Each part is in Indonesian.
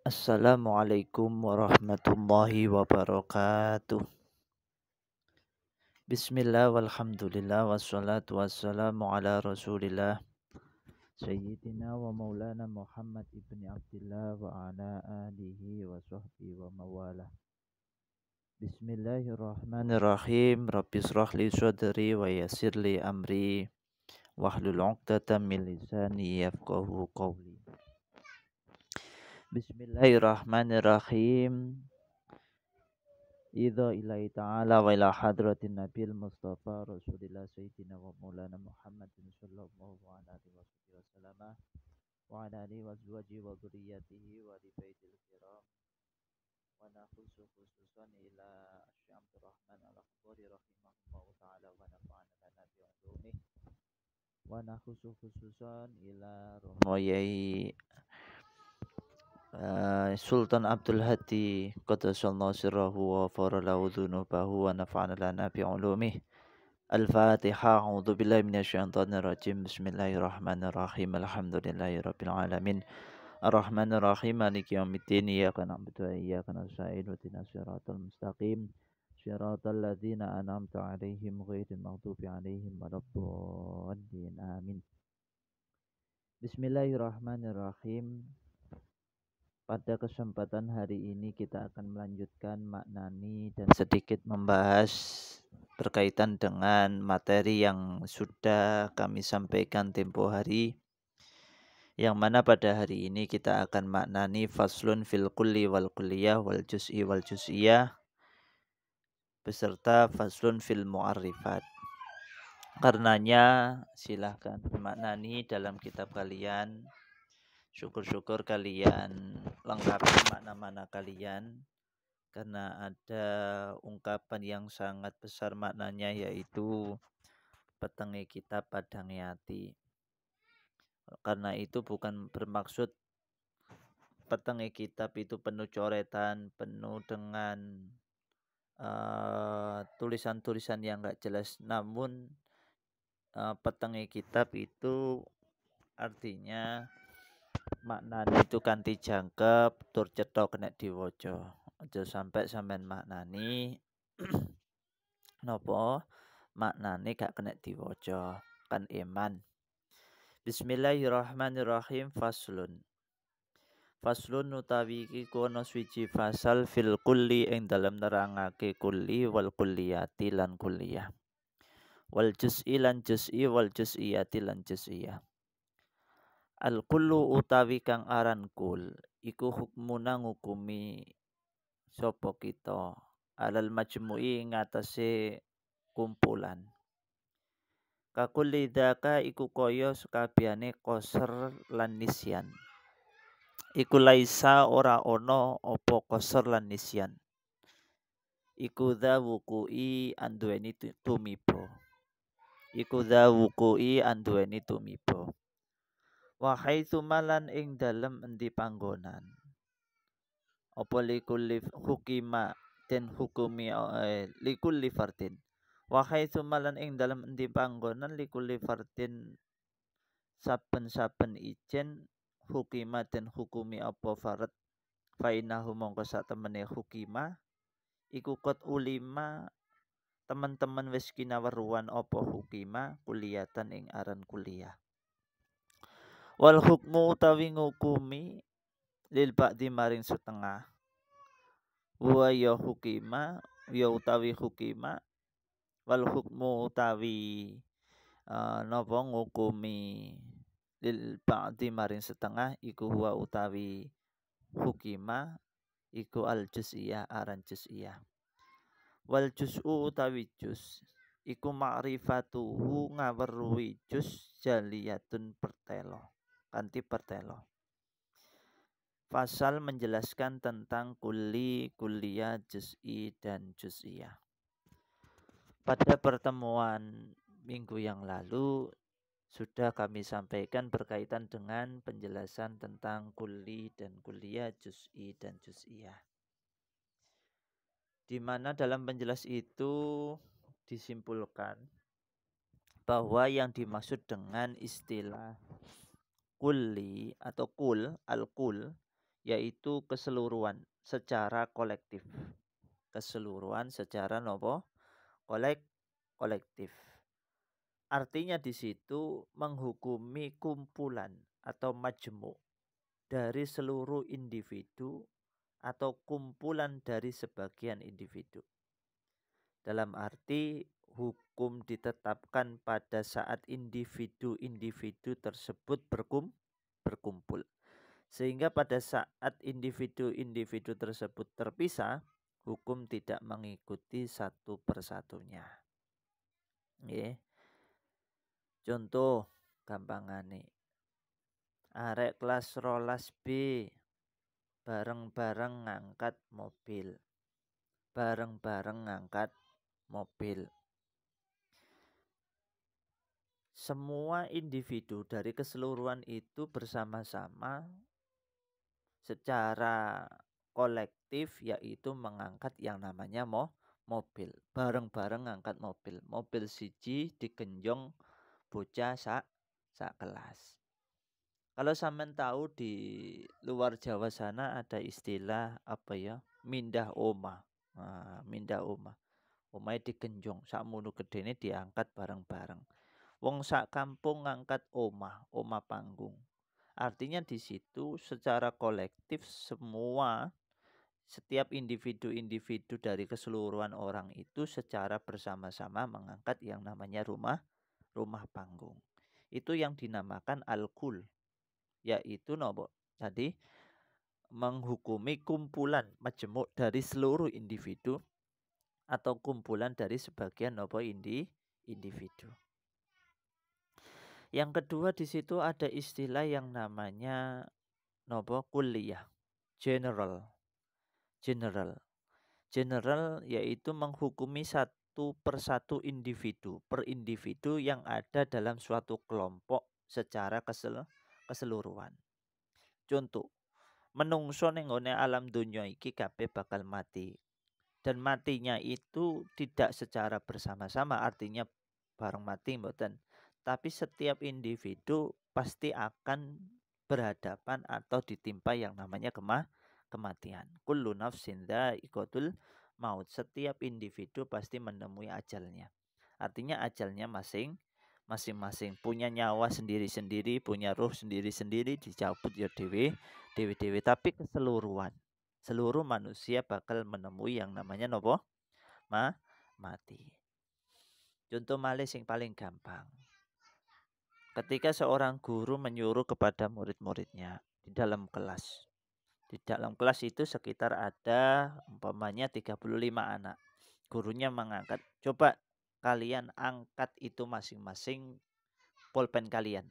Assalamualaikum warahmatullahi wabarakatuh. Bismillah walhamdulillah wassalatu wassalamu ala rasulillah Sayyidina wa maulana Muhammad ibni Abdillah wa ala alihi wa sahbihi wa mawalah. Bismillahirrahmanirrahim. Rabbi israh li sadri wa yassir li amri wahlul 'uqdatam min lisani yafqahu qawli. Bismillahirrahmanirrahim. Idza ilahi ta'ala wa ila hadratin nabil mustafa rasulillah sayyidina wa maulana Muhammadin sallallahu alaihi wasallam wa ala alihi wa azwajihi wa dhurriyyatihi wa li baitil kiram wa nakhusu khususan ila Syekh Abdul Rahman Al-Akhdari rahimahullahu ta'ala wa nafa'ana lana bi ulumih wa nakhusu khususan ila Romoyai Sultan Abdul Hadi Qaddasallahu sirrahu wa faralahu dhunubahu wa nafa'ana lana bi ulumih. Al-Fatihah. A'udzu billahi minasyaitonir rajim. Bismillahirrahmanirrahim. Alhamdulillahi rabbil alamin. Arrahmanir rahim. Maliki yaumiddin. Iyyaka na'budu wa iyyaka nasta'in. Ihdinas siratal mustaqim. Siratal ladzina an'amta 'alaihim ghairil maghdubi 'alaihim waladdallin. Amin. Bismillahirrahmanirrahim. Pada kesempatan hari ini kita akan melanjutkan maknani dan sedikit membahas berkaitan dengan materi yang sudah kami sampaikan tempo hari, yang mana pada hari ini kita akan maknani faslun fil kulli wal kulliyah wal juz'i wal juz'iyah beserta faslun fil mu'arrifat. Karenanya silahkan maknani dalam kitab kalian. Syukur-syukur kalian lengkapi makna-makna kalian, karena ada ungkapan yang sangat besar maknanya, yaitu petenge kitab padange ati. Karena itu bukan bermaksud petenge kitab itu penuh coretan, penuh dengan tulisan-tulisan yang enggak jelas, namun petenge kitab itu artinya maknane itu kanthi jangkep tur cetha kena diwaca. Aja sampai sampean maknani napa maknane gak kena diwaca, kan iman. Bismillahirrahmanirrahim. Faslun utawi iki kono swiji fasal fil kulli ing dalem nerangake kulli wal kulliyati lan kulliyah. Wal juz'i lan juz'i wal juz'iyati lan juz'iyah. Al kullu utawi kang aran kul iku hukmuna ngukumi sapa kita alal majmu'i ngatasé kumpulan. Kakulli dzaka iku kaya sakabehane qasr lan nisyan. Iku laisa ora ana apa qasr lan nisyan. Iku dza wuku'i anduweni tumiba. Iku dza wuku'i anduweni tumiba. Wa haitsu malan ing dalem endi panggonan. Apa likulli hukima den hukumi likulli fardin. Wa haitsu malan ing dalem endi panggonan likulli fardin saben-saben ijen hukima den hukumi apa fard. Fa innahu mongko sak temene hukima iku qad ulima teman-teman wis kinaweruhan apa hukima kuliyatan ing aran kuliah. Wal hukmu utawi ngukumi lil ba'di maring setengah. Wa ya hukima ya utawi hukima wal hukmu utawi napa ngukumi lil ba'di maring setengah iku wa utawi hukima iku al juz'iyah aran juz'iyah. Wal juz'u utawi juz iku ma'rifatuhu ngaweruhi juz jaliyatun pertelo. Kanti pertelo. Fasal menjelaskan tentang kulli, kulliyah, juz'i, dan juz'iyah. Pada pertemuan minggu yang lalu sudah kami sampaikan berkaitan dengan penjelasan tentang kulli dan kulliyah, juz'i, dan juz'iyah. Di mana dalam penjelas itu disimpulkan bahwa yang dimaksud dengan istilah kulli atau kul, al-kul, yaitu keseluruhan secara kolektif. Keseluruhan secara nopo? Kolektif. Artinya di situ menghukumi kumpulan atau majmu' dari seluruh individu atau kumpulan dari sebagian individu. Dalam arti hukum ditetapkan pada saat individu-individu tersebut berkumpul. Sehingga pada saat individu-individu tersebut terpisah, hukum tidak mengikuti satu persatunya. Nggih. Contoh gampangane. Arek kelas rolas B bareng-bareng ngangkat mobil. Bareng-bareng ngangkat mobil. Semua individu dari keseluruhan itu bersama-sama secara kolektif yaitu mengangkat yang namanya mobil. Bareng-bareng ngangkat mobil. Mobil siji digenjong bocah sak kelas. Kalau sampean tahu di luar Jawa sana ada istilah apa ya? Mindah omah. Nah, mindah omah. Omahe digenjong, sakmono gedene diangkat bareng-bareng. Wong sak kampung ngangkat omah panggung. Artinya di situ secara kolektif setiap individu-individu dari keseluruhan orang itu secara bersama-sama mengangkat yang namanya rumah panggung. Itu yang dinamakan al-kul, yaitu nopo tadi menghukumi kumpulan majemuk dari seluruh individu atau kumpulan dari sebagian nopo individu. Yang kedua di situ ada istilah yang namanya nopo kuliah, general. General yaitu menghukumi satu persatu individu per individu yang ada dalam suatu kelompok secara keseluruhan. Contoh, menungso ning nggone alam dunya iki kabeh bakal mati. Dan matinya itu tidak secara bersama-sama, artinya bareng mati mboten. Tapi setiap individu pasti akan berhadapan atau ditimpa yang namanya kematian. Kullu nafsin dha'iqatul maut. Setiap individu pasti menemui ajalnya. Artinya ajalnya masing-masing punya nyawa sendiri-sendiri, punya ruh sendiri-sendiri, dicabut ya dewe. Tapi keseluruhan seluruh manusia bakal menemui yang namanya nopo? Mati. Contoh malih sing paling gampang. Ketika seorang guru menyuruh kepada murid-muridnya di dalam kelas. Di dalam kelas itu sekitar ada umpamanya 35 anak. Gurunya mengangkat, coba kalian angkat itu masing-masing pulpen kalian.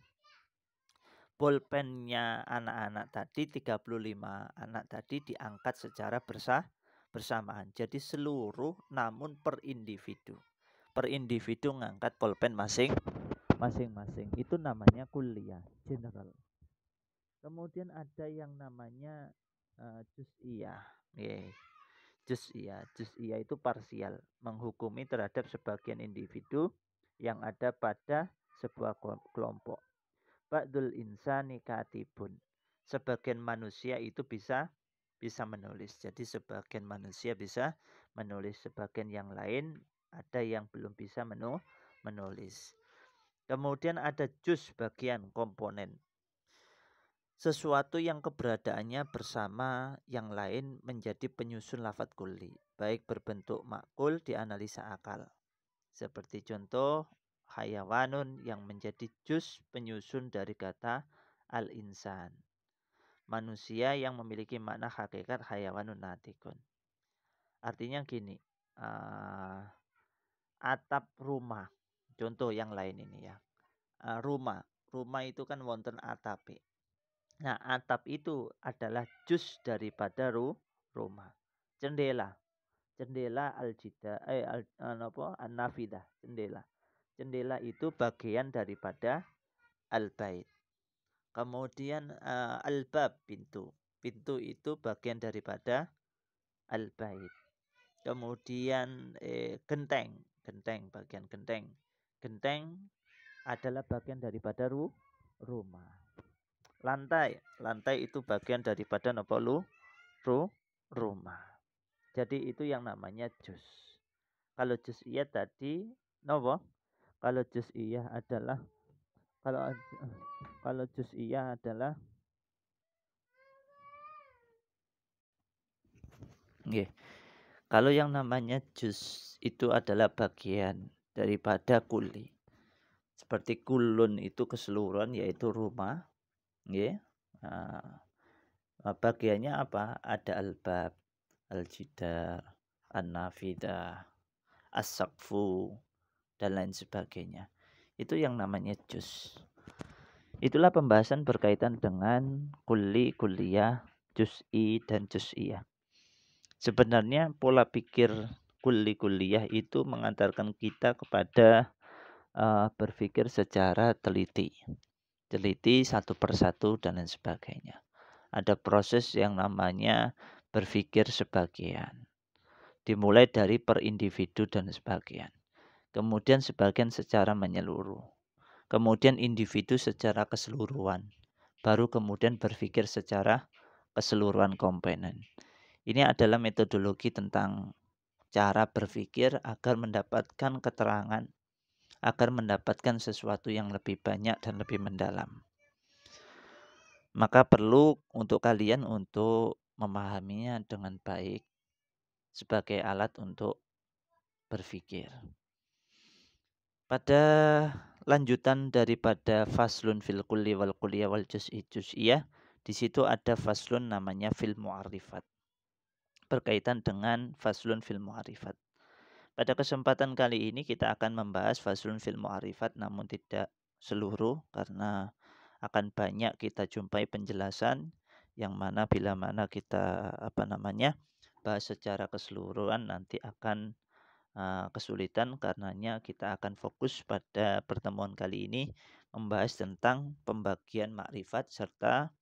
Pulpennya anak-anak tadi 35 anak tadi diangkat secara bersamaan. Jadi seluruh namun per individu. Per individu ngangkat pulpen masing-masing. Itu namanya kuliah general. Kemudian ada yang namanya juz'iyah. Juz'iyah itu parsial, menghukumi terhadap sebagian individu yang ada pada sebuah kelompok. Ba'dul insani katibun. Sebagian manusia itu bisa menulis. Jadi sebagian manusia bisa menulis, sebagian yang lain ada yang belum bisa menulis. Kemudian ada juz, bagian komponen. Sesuatu yang keberadaannya bersama yang lain menjadi penyusun lafadz kulli, baik berbentuk makul dianalisa akal. Seperti contoh hayawanun yang menjadi juz penyusun dari kata al-insan. Manusia yang memiliki makna hakikat hayawanun natikun. Artinya gini, atap rumah. Contoh yang lain ini ya. Rumah itu kan wonten atape. Nah, atap itu adalah juz daripada rumah. Jendela al-jida an-nafidah, jendela. Jendela itu bagian daripada al-bait. Kemudian al-bab, pintu. Pintu itu bagian daripada al-bait. Kemudian genteng, bagian genteng. Genteng adalah bagian daripada rumah. Lantai itu bagian daripada nopo rumah. Jadi itu yang namanya juz. Kalau juz'iyah tadi nopo? Kalau juz'iyah adalah kalau kalau juz'iyah adalah nggih. Kalau yang namanya juz itu adalah bagian daripada kuli. Seperti kulun itu keseluruhan yaitu rumah, nggih. Nah, bagiannya apa? Ada albab, al-jidar, an-nafidah, as-saqfu, dan lain sebagainya. Itu yang namanya juz. Itulah pembahasan berkaitan dengan kulli, kulliyah, juz'i, dan juz'iyah. Sebenarnya pola pikir kulli kulliyah itu mengantarkan kita kepada berpikir secara teliti. Teliti satu persatu dan lain sebagainya. Ada proses yang namanya berpikir sebagian. Dimulai dari per individu dan sebagian. Kemudian sebagian secara menyeluruh. Kemudian individu secara keseluruhan. Baru kemudian berpikir secara keseluruhan komponen. Ini adalah metodologi tentang cara berpikir agar mendapatkan keterangan, agar mendapatkan sesuatu yang lebih banyak dan lebih mendalam. Maka perlu untuk kalian untuk memahaminya dengan baik sebagai alat untuk berpikir. Pada lanjutan daripada faslun fil kulli wal kulliyah wal juz'i juz'iyah, di situ ada faslun namanya fil mu'arifat. Berkaitan dengan faslun fil mu'arifat. Pada kesempatan kali ini kita akan membahas faslun fil mu'arifat namun tidak seluruh karena akan banyak kita jumpai penjelasan yang mana bila mana kita bahas secara keseluruhan nanti akan kesulitan karenanya kita akan fokus pada pertemuan kali ini membahas tentang pembagian makrifat serta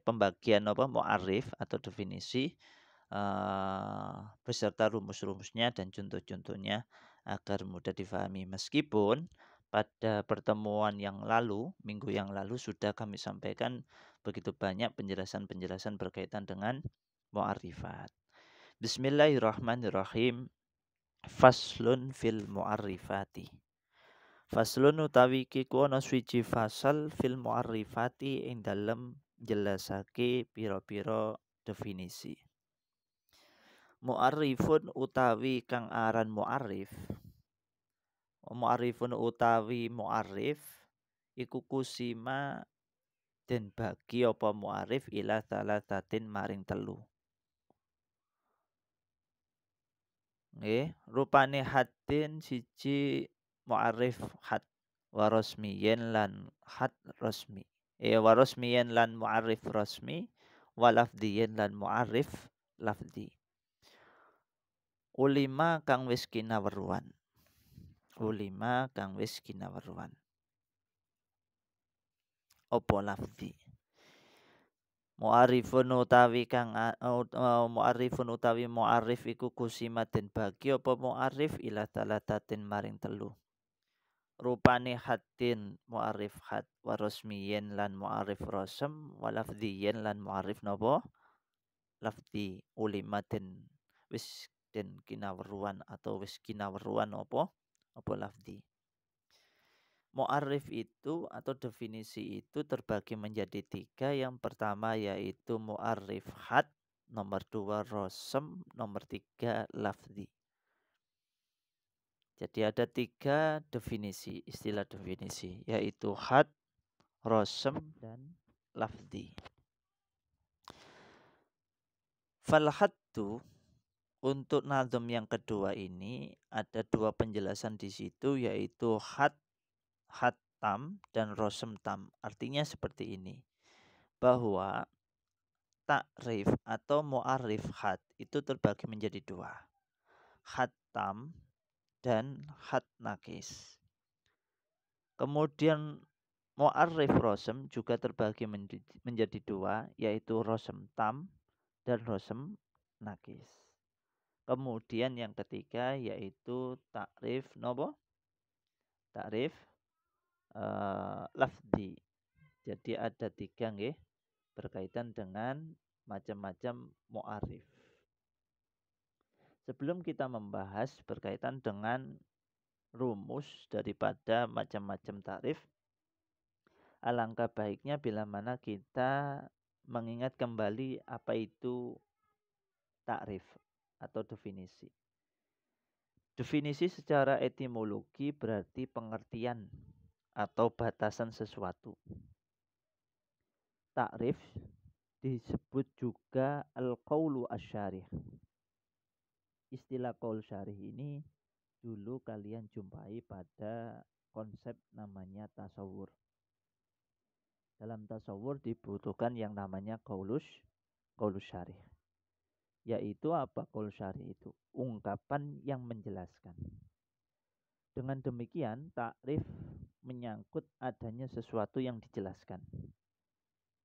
pembagian mu'arif atau definisi beserta rumus-rumusnya dan contoh-contohnya agar mudah difahami. Meskipun pada pertemuan yang lalu, minggu yang lalu sudah kami sampaikan begitu banyak penjelasan-penjelasan berkaitan dengan mu'arifat. Bismillahirrahmanirrahim. Faslun fil mu'arrifati. Faslun utawi iku ana swiji fasal fil mu'arrifati ing dalem jelasake pira-pira definisi. Mu'arrifun utawi kang aran mu'arrif. Mu'arrifun utawi mu'arrif iku kusima den bagi apa mu'arrif ila salatatin maring telu. Nggih, rupane haddin siji mu'arrif had wa rasmiyin lan had rasmi. Wa rasmiyin lan mu'arrif rasmi wa lafdiyin lan mu'arrif lafdi. Ulima kang wis kinaweruhan. Ulima kang wis kinaweruhan. Apa lafdi? Mu'arifun utawi kang mu'arifun utawi mu'arif iku kusima den bagi apa mu'arif ila talatatin maring telu. Rupane haddin mu'arif had wa rasmiyin lan mu'arif rasem wa lafdiyin lan mu'arif napa? Lafdi ulima den wis den kinaweruhan atau wis kinaweruhan apa? Apa lafdi. Mu'arif itu atau definisi itu terbagi menjadi tiga. Yang pertama yaitu mu'arif had, nomor dua rasem, nomor tiga lafzi. Jadi ada tiga definisi, istilah definisi, yaitu had, rasem, dan lafzi. Fal haddu untuk nazm yang kedua ini ada dua penjelasan di situ, yaitu had tam dan rosem tam. Artinya seperti ini, bahwa takrif atau mu'arif had itu terbagi menjadi dua, had tam dan had nakis. Kemudian mu'arif rosem juga terbagi menjadi dua, yaitu rosem tam dan rosem nakis. Kemudian yang ketiga yaitu takrif nopo? Takrif lafdi. Jadi ada 3 nggih berkaitan dengan macam-macam mu'arif. Sebelum kita membahas berkaitan dengan rumus daripada macam-macam takrif, alangkah baiknya bila mana kita mengingat kembali apa itu takrif atau definisi. Definisi secara etimologi berarti pengertian atau batasan sesuatu. Takrif disebut juga al-qaulu asy-syarih. Istilah qaul syarih ini dulu kalian jumpai pada konsep namanya tasawur. Dalam tasawur dibutuhkan yang namanya qaulus syarih. Yaitu apa qaul syarih itu? Ungkapan yang menjelaskan. Dengan demikian, takrif menyangkut adanya sesuatu yang dijelaskan.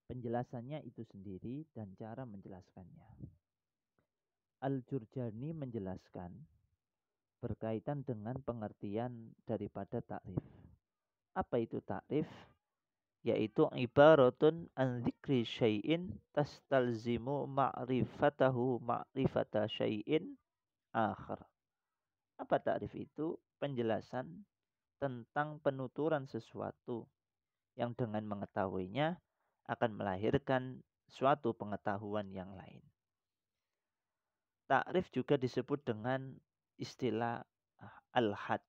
Penjelasannya itu sendiri dan cara menjelaskannya. Al-Jurjani menjelaskan berkaitan dengan pengertian daripada takrif. Apa itu takrif? Yaitu ibaratun an dzikri syai'in tastalzimu ma'rifatahu ma'rifata syai'in akhar. Apa takrif itu? Penjelasan tentang penuturan sesuatu yang dengan mengetahuinya akan melahirkan suatu pengetahuan yang lain. Takrif juga disebut dengan istilah al-had.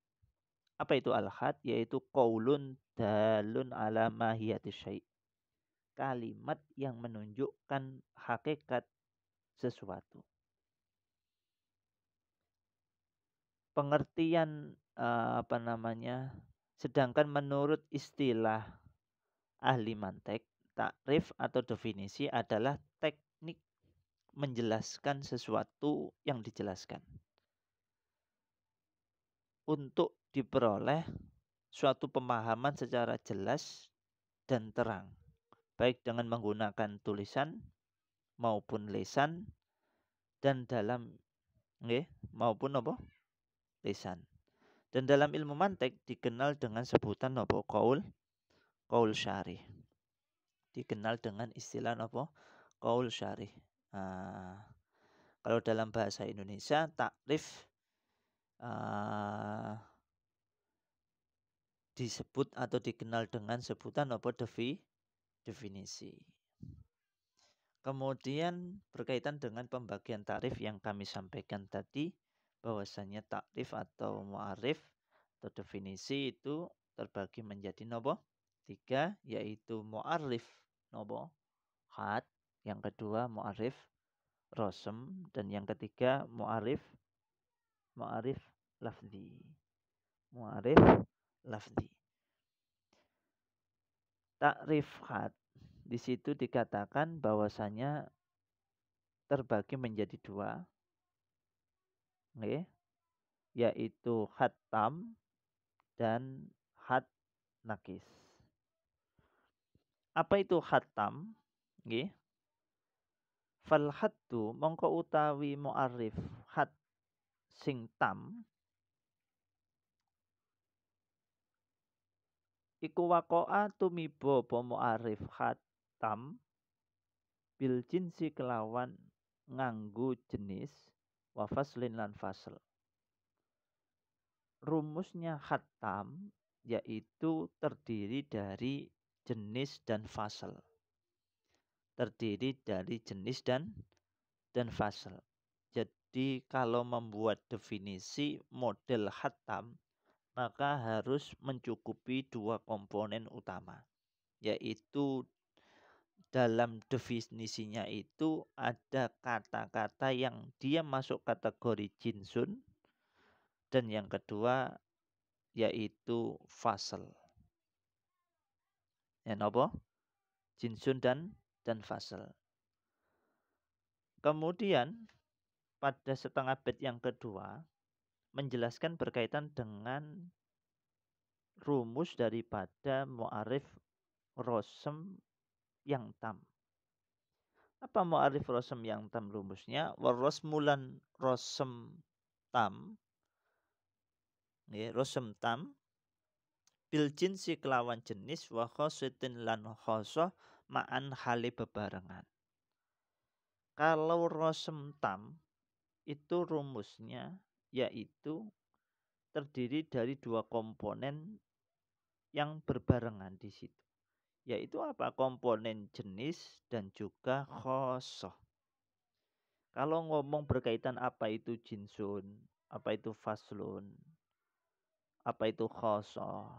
Apa itu al-had? Yaitu qaulun dalun ala mahiyati syai'. Kalimat yang menunjukkan hakikat sesuatu. Pengertian sedangkan menurut istilah ahli mantek, takrif atau definisi adalah teknik menjelaskan sesuatu yang dijelaskan untuk diperoleh suatu pemahaman secara jelas dan terang, baik dengan menggunakan tulisan maupun lisan dan dalam maupun lisan. Dan dalam ilmu mantek dikenal dengan sebutan qaul syarih. Dikenal dengan istilah qaul syarih. Kalau dalam bahasa Indonesia takrif disebut atau dikenal dengan sebutan definisi. Kemudian berkaitan dengan pembagian takrif yang kami sampaikan tadi, bahwasanya takrif atau mu'arif atau definisi itu terbagi menjadi 3, yaitu mu'arif had, yang kedua mu'arif rosem, dan yang ketiga mu'arif lafzi. Mu'arif lafzi. Takrif had di situ dikatakan bahwasanya terbagi menjadi 2, yaitu had tam dan had nakis. Apa itu had tam? Fal haddu mongko utawi mu'arif had sing tam iku waqa'a tumiba apa mu'arif had tam bil jinsi kelawan nganggo jenis wa faslin lan fasl. Rumusnya had tam yaitu terdiri dari jenis dan fasl. Terdiri dari jenis dan fasl. Jadi kalau membuat definisi model hatam, maka harus mencukupi 2 komponen utama. Yaitu dalam definisinya itu ada kata-kata yang dia masuk kategori jinsun. Dan yang kedua yaitu fasl. Jinsun dan fasl. Kemudian pada setengah bait yang kedua menjelaskan berkaitan dengan rumus daripada mu'arif rosem yang tam. Apa mu'arif rosem yang tam rumusnya? Warosmulan rosem tam. Rosem tam bil jinsi kelawan jenis wa khosatin lan khosoh ma'an hale bebarengan. Kalau rosemtam itu rumusnya yaitu terdiri dari dua komponen yang berbarengan di situ. Yaitu apa? Komponen jenis dan juga khosoh. Kalau ngomong berkaitan apa itu jinsun, apa itu faslun, apa itu khosoh,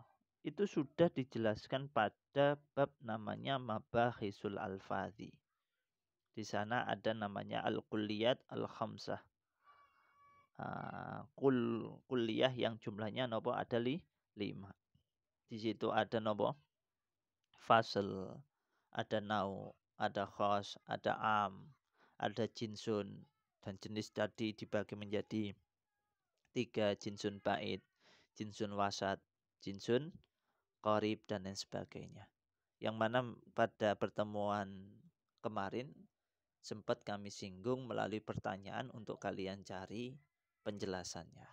itu sudah dijelaskan pada bab namanya Mabakhisul Alfadhi. Di sana ada namanya al-kulliyat al-khamsah. Kuliah yang jumlahnya nopo ada 5. Di situ ada nopo fasl, ada nau, ada khos, ada am, ada jinsun, dan jenis tadi dibagi menjadi 3, jinsun bait, jinsun wasat, jinsun qarib, dan lain sebagainya. Yang mana pada pertemuan kemarin sempat kami singgung melalui pertanyaan untuk kalian cari penjelasannya.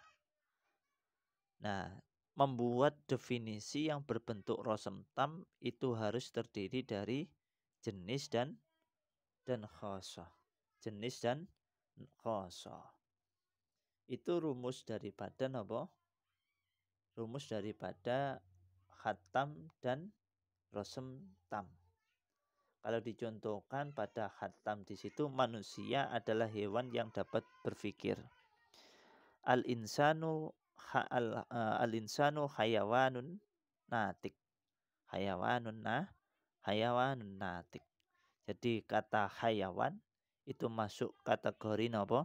Nah, membuat definisi yang berbentuk rosemtam itu harus terdiri dari jenis dan khosoh. Jenis dan khosoh. Itu rumus daripada apa? Rumus daripada khatam dan rosemtam. Kalau dicontohkan pada khatam di situ, manusia adalah hewan yang dapat berpikir. Al-insanu hayawanun natik. Hayawanun natik. Jadi kata hayawan itu masuk kategori apa?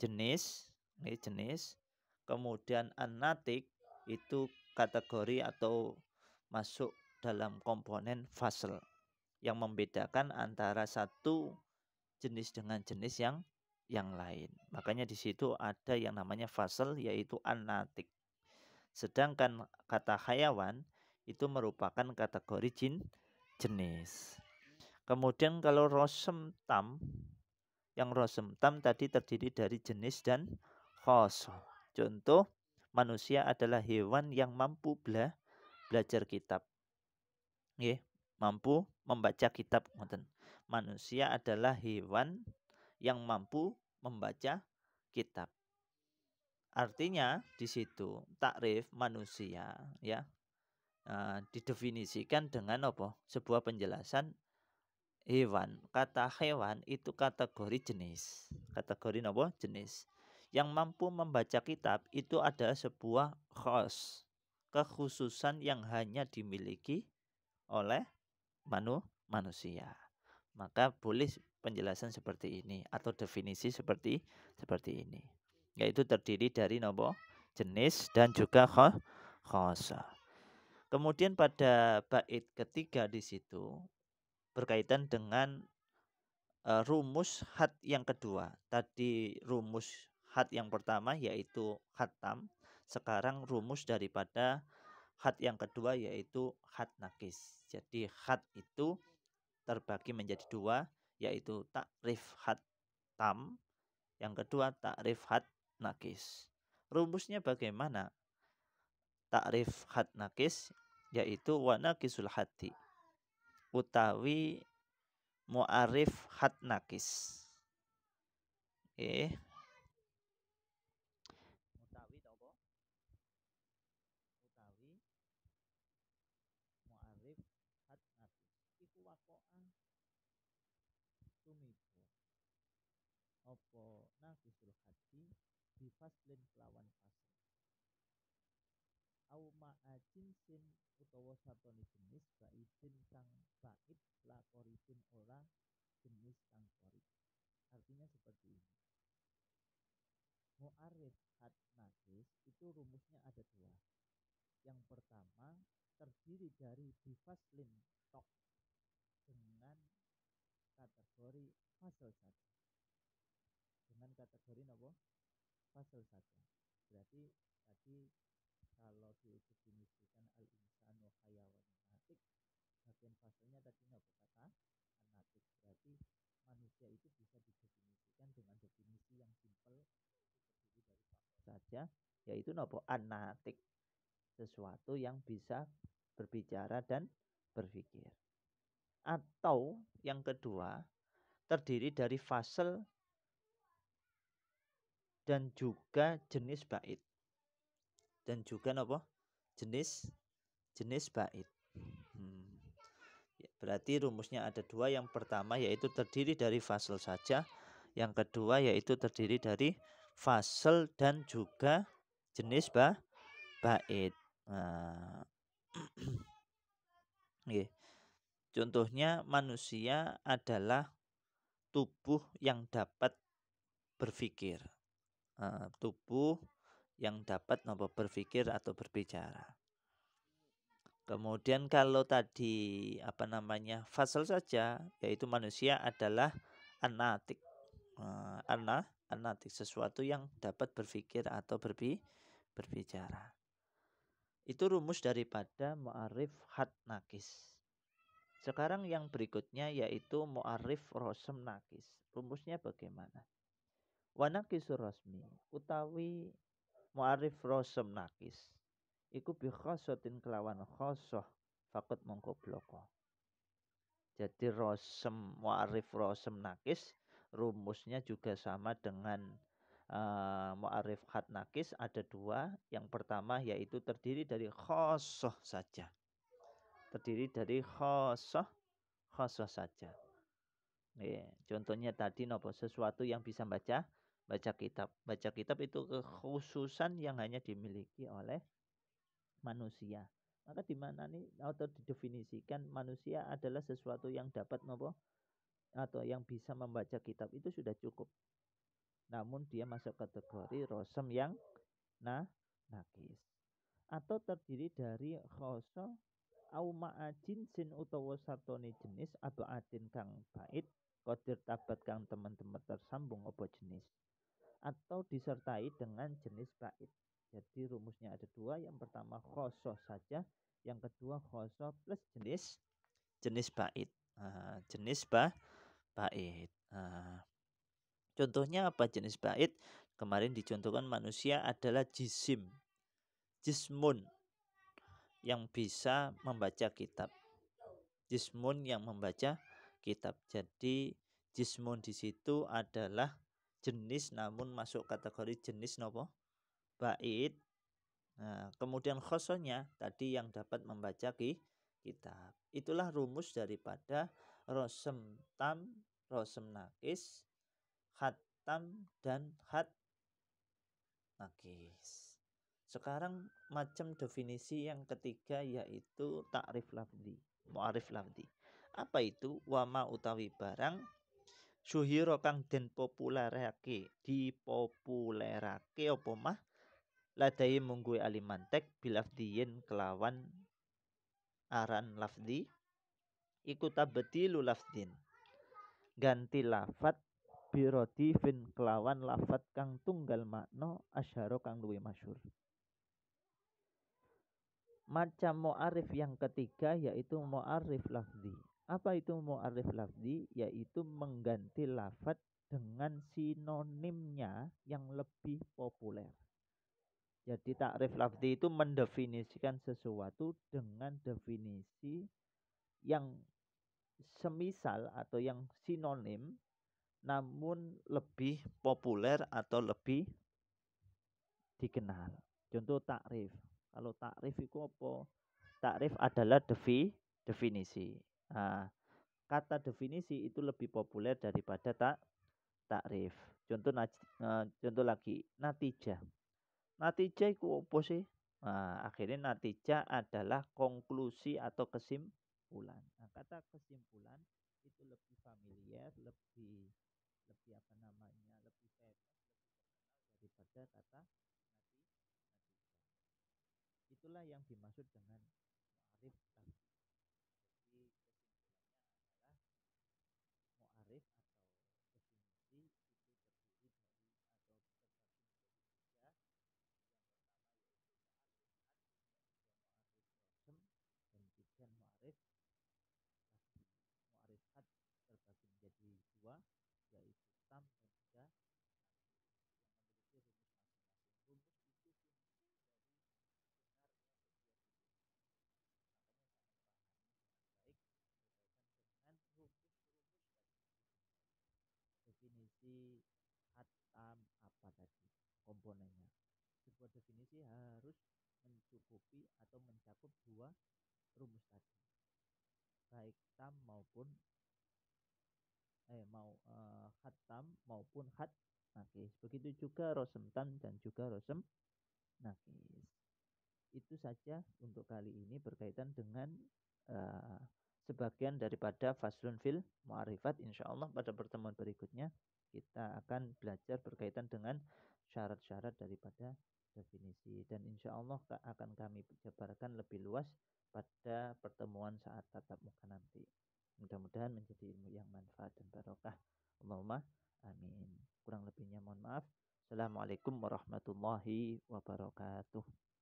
Jenis, ini jenis. Kemudian an-natik itu kategori atau masuk dalam komponen fasl yang membedakan antara satu jenis dengan jenis yang lain. Makanya di situ ada yang namanya fasl yaitu an-natik. Sedangkan kata hayawan itu merupakan kategori jenis. Kemudian kalau rosemtam, yang rosemtam tadi terdiri dari jenis dan khosoh. Contoh, manusia adalah hewan yang mampu belajar kitab. Mampu membaca kitab. Manusia adalah hewan yang mampu membaca kitab. Artinya di situ takrif manusia ya didefinisikan dengan apa? Sebuah penjelasan hewan. Kata hewan itu kategori jenis. Kategori apa? Jenis. Yang mampu membaca kitab itu adalah sebuah khos, kekhususan yang hanya dimiliki oleh manusia. Maka boleh penjelasan seperti ini atau definisi seperti ini. Yaitu terdiri dari nopo jenis dan juga khosa. Kemudian pada bait ketiga di situ berkaitan dengan rumus had yang kedua. Tadi rumus had yang pertama yaitu khatam. Sekarang rumus daripada had yang kedua yaitu had nakis. Jadi had itu terbagi menjadi dua yaitu takrif had tam. Yang kedua takrif had nakis. Rumusnya bagaimana? Takrif had nakis yaitu wa nakisul hati utawi mu'arif had nakis. Utawi apa? Utawi mu'arif had nakis. Iku wako'an tumibo. Apa nakisul hati bifaslin kelawan fasl. Au ma'ajin sin utawa satoni jenis baidin kang baid la koribin ora jenis kang korib. Artinya seperti ini. Mu'arif had nakis itu rumusnya ada dua. Yang pertama terdiri dari bifaslin tok dengan kategori fasal saja. Dengan kategori apa? Fasal saja. Berarti tadi kalau didefinisikan al-insanu hayawan natik, bagian fasalnya tadi apa kata anatik. Berarti manusia itu bisa didefinisikan dengan definisi yang simpel terdiri dari faktor saja, yaitu nopo anatik. sesuatu yang bisa berbicara dan berpikir. Atau yang kedua, terdiri dari fasal dan juga jenis bait. Dan juga apa? Jenis bait. Berarti rumusnya ada dua. Yang pertama yaitu terdiri dari fasal saja. Yang kedua yaitu terdiri dari fasal dan juga jenis bait. Nah, contohnya manusia adalah tubuh yang dapat berpikir. Tubuh yang dapat berpikir atau berbicara. Kemudian kalau tadi fasal saja, yaitu manusia adalah anatik. Anatik, sesuatu yang dapat berpikir atau berbicara. Itu rumus daripada mu'arif had nakis. Sekarang yang berikutnya yaitu mu'arif rosem nakis. Rumusnya bagaimana? Wa nakisur rosmi utawi mu'arif rosem nakis iku bi khosotin kelawan khosoh fakut mongko bloko. Jadi mu'arif rosem nakis rumusnya juga sama dengan mu'arif had nakis, ada dua. Yang pertama yaitu terdiri dari khosoh saja. Terdiri dari khosoh saja. Contohnya tadi sesuatu yang bisa baca kitab. Baca kitab itu kekhususan yang hanya dimiliki oleh manusia. Maka di mana nih atau didefinisikan manusia adalah sesuatu yang dapat atau yang bisa membaca kitab, itu sudah cukup. Namun dia masuk kategori rosem yang nakis. Atau terdiri dari khoso au ma'ajin sin utawa satone jenis atau adin kang bait kodir tabat kang teman-teman tersambung apa jenis, atau disertai dengan jenis bait. Jadi rumusnya ada dua. Yang pertama khosoh saja, yang kedua khosoh plus jenis bait. Jenis bait. Contohnya apa jenis bait? Kemarin dicontohkan manusia adalah jismun yang bisa membaca kitab. Jismun yang membaca kitab. Jadi jismun di situ adalah jenis, namun masuk kategori jenis bait. Kemudian khosonya tadi yang dapat membaca kitab. Itulah rumus daripada rosem tam, rosem nakis, khatam dan khat nakis. Sekarang macam definisi yang ketiga yaitu ta'rif lafzi, mu'arif lafzi. Apa itu? Wama utawi barang syuhiro kang den populerake, dipopulerake apa mah ladai mungguwe alimantek bilafdiyin kelawan aran lafzi iku tabdilu lafdin, ganti lafat birodifin kelawan lafat kang tunggal makna asyharo kang luwih masyhur. Macam mu'arif yang ketiga yaitu mu'arif lafzi. Apa itu mu'arif lafzi? Yaitu mengganti lafat dengan sinonimnya yang lebih populer. Jadi takrif lafzi itu mendefinisikan sesuatu dengan definisi yang semisal atau yang sinonim namun lebih populer atau lebih dikenal. Contoh takrif. Kalau takrif itu apa? Takrif adalah definisi. Kata definisi itu lebih populer daripada takrif. Contoh lagi, natijah. Natijah itu apa sih? Akhirnya natijah adalah konklusi atau kesimpulan. Kata kesimpulan itu lebih familiar, lebih lebih famous, lebih terkenal daripada kata itulah yang dimaksud dengan mu'arif lafzi. Jadi kesimpulannya adalah mu'arif atau definisi itu terdiri dari atau terbagi menjadi tiga. Yang pertama yaitu mu'arif rosem dan mu'arif lafzi. Mu'arif had terbagi menjadi dua, yaitu tam dan juga yang memiliki rumus masing-masing. Rumus itu komponennya. Sebuah definisi harus mencukupi atau mencakup dua rumus tadi, baik tam maupun khatam maupun khat nakis. Begitu juga rosemtan dan juga rosem nakis. Itu saja untuk kali ini berkaitan dengan uh, sebagian daripada faslun fil ma'rifat. Insyaallah pada pertemuan berikutnya kita akan belajar berkaitan dengan syarat-syarat daripada definisi, dan insyaallah akan kami jabarkan lebih luas pada pertemuan saat tatap muka nanti. Mudah-mudahan menjadi ilmu yang manfaat dan barokah. Allahumma amin. Kurang lebihnya mohon maaf. Assalamualaikum warahmatullahi wabarakatuh.